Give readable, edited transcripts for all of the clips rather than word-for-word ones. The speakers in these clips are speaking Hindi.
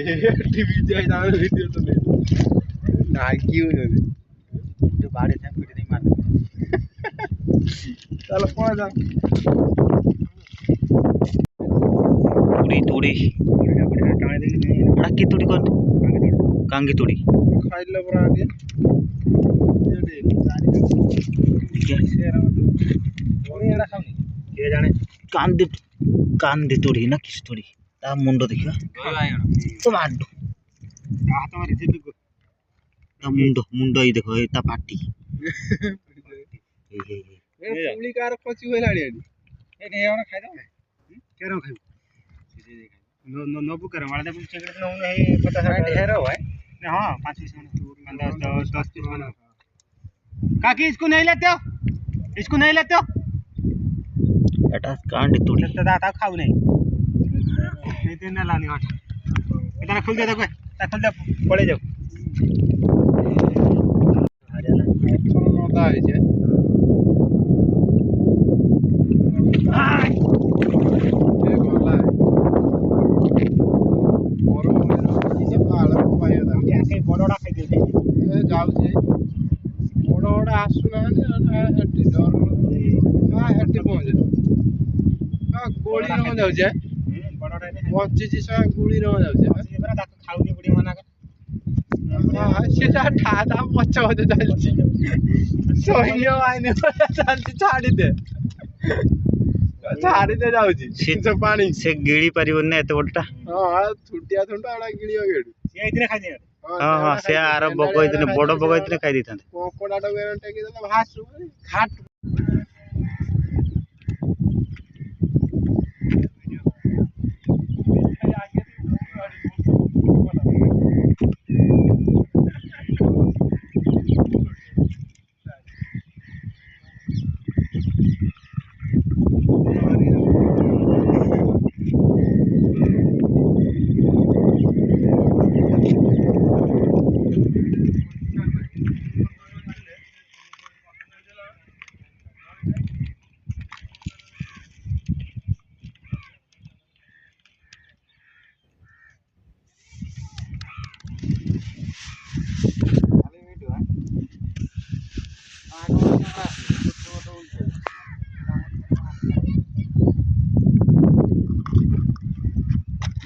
टीवी जाए ना वीडियो तो नहीं ना क्यों नहीं तो बाड़े थे पीट नहीं मार चलो कौन जा तुड़ी तुड़ी टाइम नहीं अड़ा की तुड़ी कौन कांगी तुड़ी खाई लो बरा आगे ये दे क्या और एड़ा खाओ के जाने कांदी तुड़ी ना किस तुड़ी ता मुंडो देखियो तो माडो हाथ में रिसीव को ता मुंडो ही देखो ता पाटी ए पुली कार पची होलाडी ए ने यावना खाइ दो केरो खाइ नो नो नो बुक कर वाला दे चेक न होने पता है ढेर है ने हां 5 पीस में 10 पीस में काकी इसको नहीं लेते हो एटा कांदी तुड़ी तो दाता खाऊ नहीं देना लानी वाट इधर खुल दे देखो खुल दे पड़े जाओ चलो नोता है जे ये बोला है और ये पाला पाया था कैसे बड़ोड़ा खाई दे ए जाऊ जे बड़ोड़ा आसुना ने हट्टी डर हां हट्टी पहुंचे हां गोली न जाऊ जे बड़ोड़ा ने पहुंची से गोली न जाऊ जे बरा ताको खाउनी बुडी मना कर हां सेटा ठादा पछ हो चलची सोइयो आइने चलची छाड़ी दे जाउची से पानी से गिड़ी परिबन ने एते बडटा हां छुटिया छुंटा आड़ा गिड़ियो गेडू से इतने खाइ दे हां से आर बगो इतने बड़ बगो इतने खाइ दिथान कोकोडाटा वेरंटे के दला भासु घाट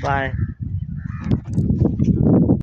बाय